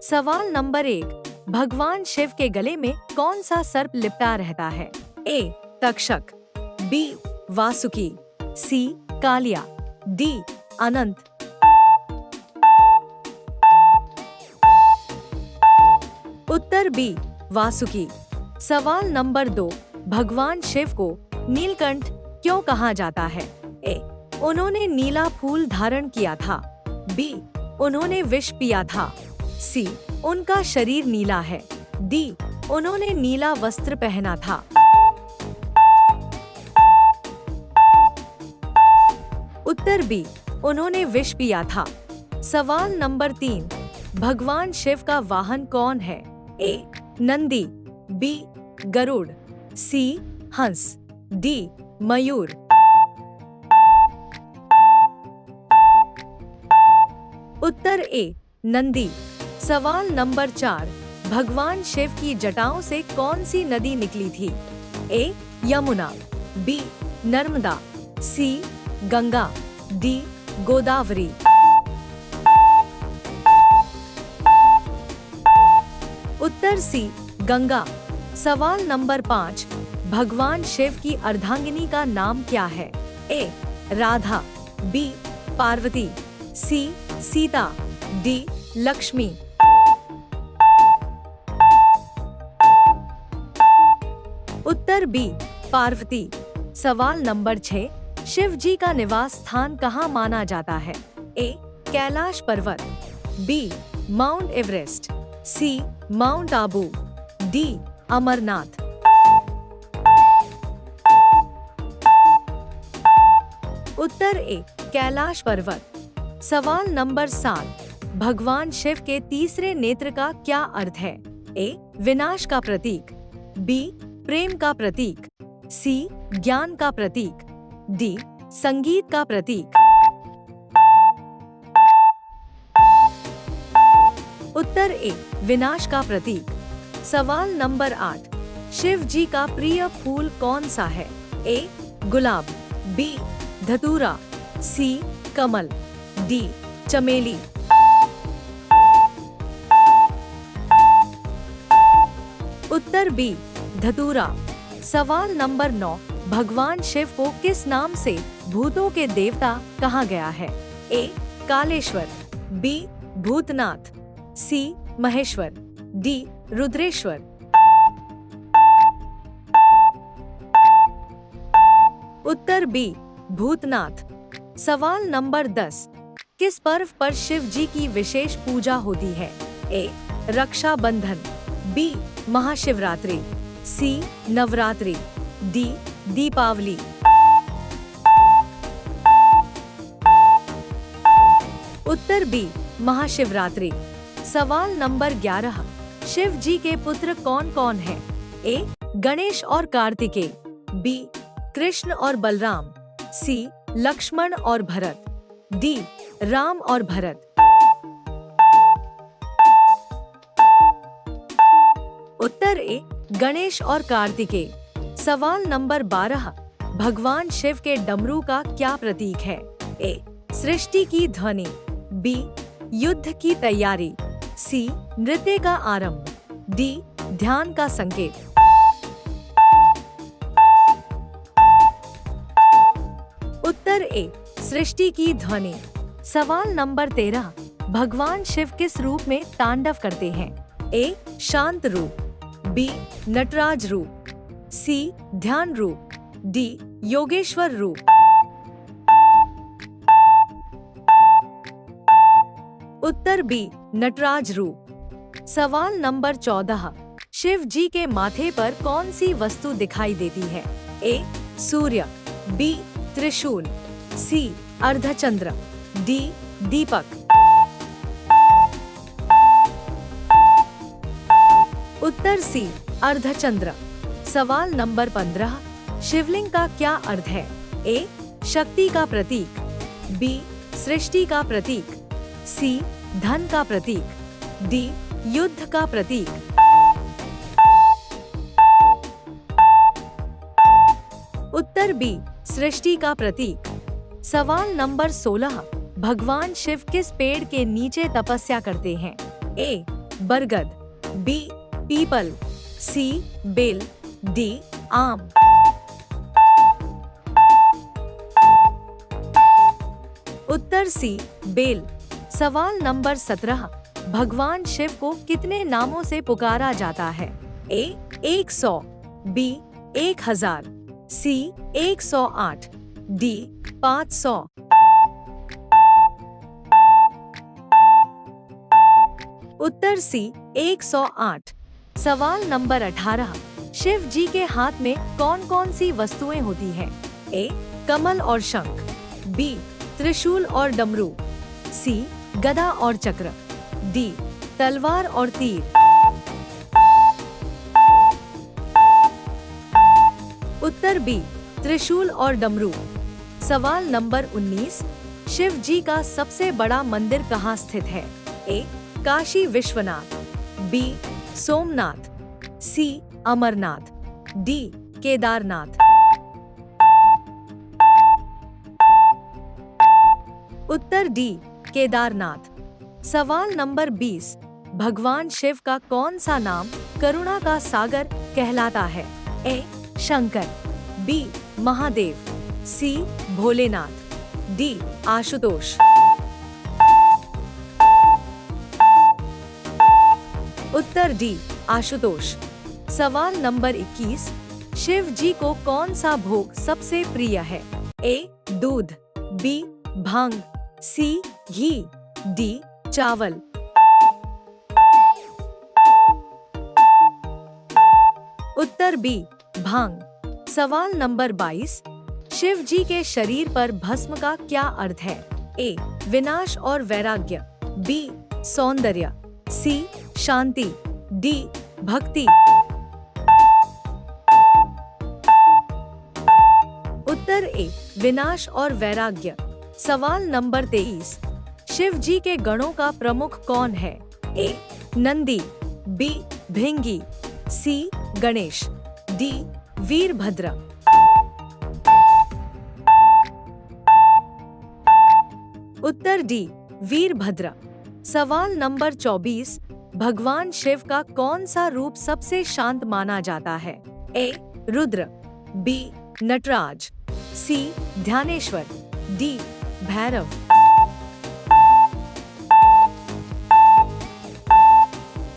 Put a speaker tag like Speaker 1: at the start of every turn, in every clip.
Speaker 1: सवाल नंबर 1, भगवान शिव के गले में कौन सा सर्प लिपटा रहता है? ए. तक्षक, बी. वासुकी, सी. कालिया, डी. अनंत। उत्तर बी. वासुकी। सवाल नंबर 2, भगवान शिव को नीलकंठ क्यों कहा जाता है? ए. उन्होंने नीला फूल धारण किया था, बी. उन्होंने विष पिया था, सी. उनका शरीर नीला है, डी. उन्होंने नीला वस्त्र पहना था। उत्तर बी. उन्होंने विष पिया था। सवाल नंबर 3, भगवान शिव का वाहन कौन है? ए. नंदी, बी. गरुड़, सी. हंस, डी. मयूर। उत्तर ए. नंदी। सवाल नंबर 4, भगवान शिव की जटाओं से कौन सी नदी निकली थी? ए. यमुना, बी. नर्मदा, सी. गंगा, डी. गोदावरी। उत्तर सी. गंगा। सवाल नंबर 5, भगवान शिव की अर्धांगिनी का नाम क्या है? ए. राधा, बी. पार्वती, सी. सीता, डी. लक्ष्मी। उत्तर बी. पार्वती। सवाल नंबर 6, शिव जी का निवास स्थान कहाँ माना जाता है? ए. कैलाश पर्वत, B. Mount Everest, C. Mount Abu, D. Amarnath. उत्तर ए. कैलाश पर्वत। सवाल नंबर 7, भगवान शिव के तीसरे नेत्र का क्या अर्थ है? ए. विनाश का प्रतीक, बी. प्रेम का प्रतीक, सी. ज्ञान का प्रतीक, डी. संगीत का प्रतीक। उत्तर ए. विनाश का प्रतीक। सवाल नंबर 8, शिव जी का प्रिय फूल कौन सा है? ए. गुलाब, बी. धतूरा, सी. कमल, डी. चमेली। उत्तर बी. धतूरा। सवाल नंबर 9, भगवान शिव को किस नाम से भूतों के देवता कहा गया है? ए. कालेश्वर, बी. भूतनाथ, सी. महेश्वर, डी. रुद्रेश्वर। उत्तर बी. भूतनाथ। सवाल नंबर 10, किस पर्व पर शिव जी की विशेष पूजा होती है? ए. रक्षाबंधन, बी. महाशिवरात्रि, सी. नवरात्रि, डी. दीपावली। उत्तर बी. महाशिवरात्रि। सवाल नंबर 11, शिव जी के पुत्र कौन कौन हैं? ए. गणेश और कार्तिकेय, बी. कृष्ण और बलराम, सी. लक्ष्मण और भरत, डी. राम और भरत। उत्तर ए. गणेश और कार्तिकेय। सवाल नंबर 12, भगवान शिव के डमरू का क्या प्रतीक है? ए. सृष्टि की ध्वनि, बी. युद्ध की तैयारी, सी. नृत्य का आरंभ, डी. ध्यान का संकेत। उत्तर ए. सृष्टि की ध्वनि। सवाल नंबर 13, भगवान शिव किस रूप में तांडव करते हैं? ए. शांत रूप, बी. नटराज रूप, सी. ध्यान रूप, डी. योगेश्वर रूप। उत्तर बी. नटराज रूप। सवाल नंबर 14, शिव जी के माथे पर कौन सी वस्तु दिखाई देती है? ए. सूर्य, बी. त्रिशूल, सी. अर्धचंद्र, डी. दीपक। उत्तर सी. अर्धचंद्र। सवाल नंबर 15, शिवलिंग का क्या अर्थ है? ए. शक्ति का प्रतीक, बी. सृष्टि का प्रतीक, सी. धन का प्रतीक, डी. युद्ध का प्रतीक। उत्तर बी. सृष्टि का प्रतीक। सवाल नंबर 16, भगवान शिव किस पेड़ के नीचे तपस्या करते हैं? ए. बरगद, बी पीपल, सी बेल, डी आम। उत्तर सी बेल। सवाल नंबर 17, भगवान शिव को कितने नामों से पुकारा जाता है? ए 100, बी 1000, सी 108, डी 500। उत्तर सी 108। सवाल नंबर 18, शिव जी के हाथ में कौन कौन सी वस्तुएं होती हैं? ए कमल और शंख, बी त्रिशूल और डमरू, सी गदा और चक्र, डी तलवार और तीर। उत्तर बी त्रिशूल और डमरू। सवाल नंबर 19, शिव जी का सबसे बड़ा मंदिर कहाँ स्थित है? ए काशी विश्वनाथ, बी सोमनाथ, सी अमरनाथ, डी केदारनाथ। उत्तर डी केदारनाथ। सवाल नंबर 20, भगवान शिव का कौन सा नाम करुणा का सागर कहलाता है? ए शंकर, बी महादेव, सी भोलेनाथ, डी आशुतोष। उत्तर डी आशुतोष। सवाल नंबर 21, शिव जी को कौन सा भोग सबसे प्रिय है? ए दूध, बी भांग, सी घी, डी चावल। उत्तर बी भांग। सवाल नंबर 22, शिव जी के शरीर पर भस्म का क्या अर्थ है? ए विनाश और वैराग्य, बी सौंदर्य, सी शांति, डी भक्ति। उत्तर ए विनाश और वैराग्य। सवाल नंबर 23, शिव जी के गणों का प्रमुख कौन है? ए नंदी, बी भिंगी, सी गणेश, डी वीरभद्र। उत्तर डी वीरभद्र। सवाल नंबर 24, भगवान शिव का कौन सा रूप सबसे शांत माना जाता है? ए रुद्र, बी नटराज, सी ध्यानेश्वर, डी भैरव।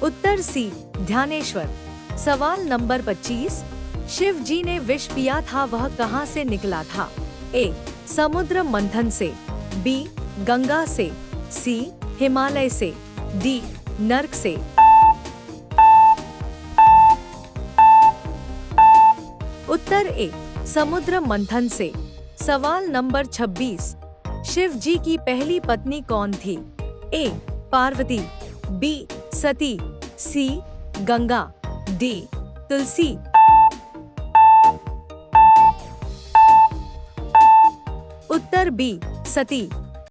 Speaker 1: उत्तर सी ध्यानेश्वर। सवाल नंबर 25, शिव जी ने विष पिया था वह कहां से निकला था? ए समुद्र मंथन से, बी गंगा से, सी हिमालय से, डी नर्क से। उत्तर ए समुद्र मंथन से। सवाल नंबर 26, शिव जी की पहली पत्नी कौन थी? ए पार्वती, बी सती, सी गंगा, डी तुलसी। उत्तर बी सती।